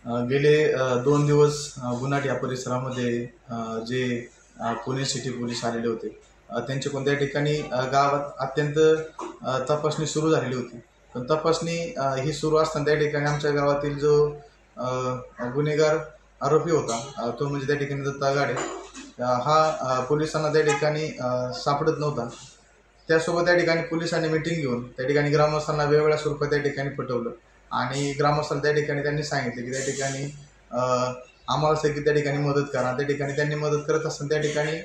गेले 2 दिवस गुन्हाटी या परिसरामध्ये जे पुणे सिटी पोलीस आलेले होते, त्यांच्या कोणत्या ठिकाणी गावात अत्यंत तपासणी सुरू झालेली होती. पण तपासणी ही सुरू असताना त्या ठिकाणी आमच्या गावातील जो गुन्हेगार आरोपी होता, तो म्हणजे त्या ठिकाणी दत्ता गाडे, हा पोलिसांना त्या ठिकाणी सापडत नव्हता. त्यासोबत त्या ठिकाणी पोलिसांनी मिटिंग घेऊन त्या ठिकाणी ग्रामस्थांना वेगवेगळ्या स्वरूपात त्या ठिकाणी पटवलं आणि ग्रामस्थांना त्या ठिकाणी त्यांनी सांगितले की त्या ठिकाणी आम्हाला सगळी त्या ठिकाणी मदत करा. त्या ठिकाणी त्यांनी मदत करत असताना त्या ठिकाणी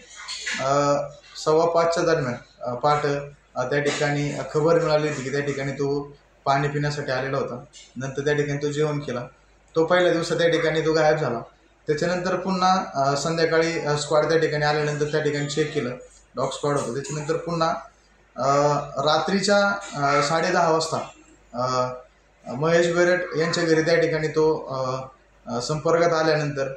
5:15च्या दरम्यान त्या ठिकाणी खबर मिळाली होती की त्या ठिकाणी तो पाणी पिण्यासाठी आलेला होता. नंतर त्या ठिकाणी तो जेवण केला. तो पहिल्या दिवसात त्या ठिकाणी तो गायब झाला. त्याच्यानंतर पुन्हा संध्याकाळी स्क्वॉड त्या ठिकाणी आल्यानंतर त्या ठिकाणी चेक केलं. डॉग स्क्वॉड होतं. त्याच्यानंतर पुन्हा रात्रीच्या 10:30 वाजता महेश बेरट यांच्या घरी त्या ठिकाणी तो संपर्कात आल्यानंतर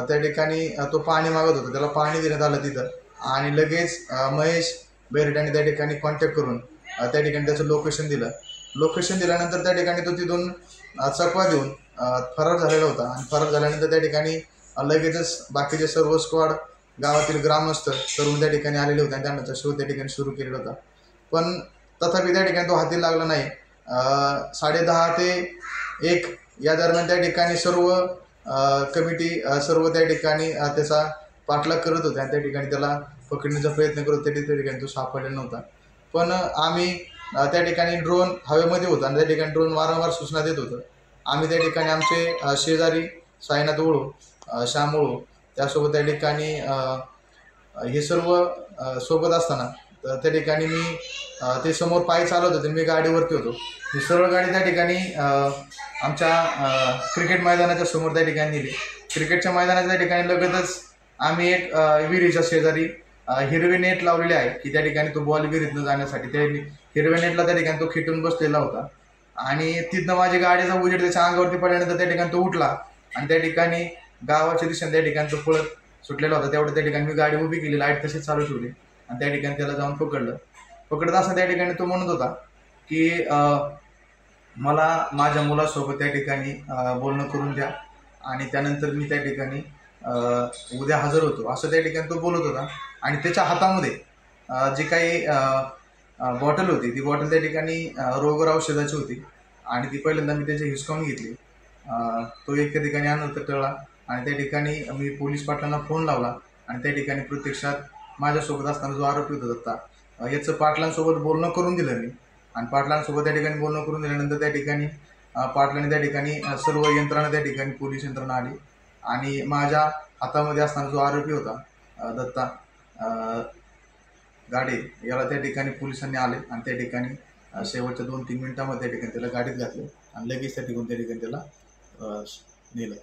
त्या ठिकाणी तो पाणी मागत होता. त्याला पाणी देण्यात आलं तिथं आणि लगेच महेश बेरट यांनी त्या ठिकाणी कॉन्टॅक्ट करून त्या ठिकाणी त्याचं लोकेशन दिलं. लोकेशन दिल्यानंतर त्या ठिकाणी तो तिथून चकवा देऊन फरार झालेला होता आणि फरार झाल्यानंतर त्या ठिकाणी लगेचच बाकीचे सर्व स्क्वॉड, गावातील ग्रामस्थ तरुण त्या ठिकाणी आलेले होते आणि त्यांचा शोध त्या ठिकाणी सुरू केलेला होता. पण तथापि त्या ठिकाणी तो हाती लागला नाही. 10:30 ते 1 या दरम्यान त्या ठिकाणी सर्व कमिटी सर्व त्या ठिकाणी त्याचा पाठलाग करत होते आणि त्या ठिकाणी त्याला पकडण्याचा प्रयत्न करत होते. त्या ठिकाणी तो सापडलेला नव्हता. पण आम्ही त्या ठिकाणी ड्रोन हवेमध्ये होता आणि त्या ठिकाणी ड्रोन वारंवार सूचना देत होतं. आम्ही त्या ठिकाणी आमचे शेजारी साईनाथ ओळू, श्याम ओळू, त्यासोबत त्या ठिकाणी हे सर्व सोबत असताना त्या ठिकाणी मी ते समोर पायी चालत होते. मी गाडीवरती होतो. ही सर्व गाडी त्या ठिकाणी आमच्या क्रिकेट मैदानाच्या समोर त्या ठिकाणी नेली. क्रिकेटच्या मैदानाच्या त्या ठिकाणी लगतच आम्ही एक विहिरीच्या शेजारी हिरवी नेट लावलेली आहे की त्या ठिकाणी तो बॉल विहिरीतनं जाण्यासाठी त्या हिरव्या नेटला त्या ठिकाणी तो खिटून बसलेला होता आणि तिथनं माझी गाडीचा उजेड त्याच्या अंगावरती पडल्यानंतर त्या ठिकाणी तो उठला आणि त्या ठिकाणी गावाच्या दिशेने त्या ठिकाणी तो पळत सुटलेला होता. तेवढं त्या ठिकाणी मी गाडी उभी केली, लाईट तशीच चालू ठेवली आणि त्या ठिकाणी त्याला जाऊन पकडत असताना त्या ठिकाणी तो म्हणत होता की मला माझ्या मुलासोबत त्या ठिकाणी बोलणं करून द्या आणि त्यानंतर मी त्या ठिकाणी उद्या हजर होतो, असं त्या ठिकाणी तो बोलत होता. आणि त्याच्या हातामध्ये जी काही बॉटल होती, ती बॉटल त्या ठिकाणी रोगर औषधाची होती आणि ती पहिल्यांदा मी त्याची हिसकावून घेतली. तो एक त्या ठिकाणी आणत टळला आणि त्या ठिकाणी मी पोलीस पाटलांना फोन लावला आणि त्या ठिकाणी प्रत्यक्षात माझ्यासोबत असताना जो आरोपी होता दत्ता, याचं पाटलांसोबत बोलणं करून दिलं मी आणि पाटलांसोबत त्या ठिकाणी बोलणं करून दिल्यानंतर त्या ठिकाणी पाटलांनी त्या ठिकाणी सर्व यंत्रणा त्या ठिकाणी पोलीस यंत्रणा आली आणि माझ्या हातामध्ये असताना जो आरोपी होता दत्ता गाडे, याला त्या ठिकाणी पोलिसांनी आले आणि त्या ठिकाणी शेवटच्या 2-3 मिनिटांमध्ये त्या ठिकाणी त्याला गाडीत घातलं आणि लगेच त्या ठिकाणी त्याला नेलं.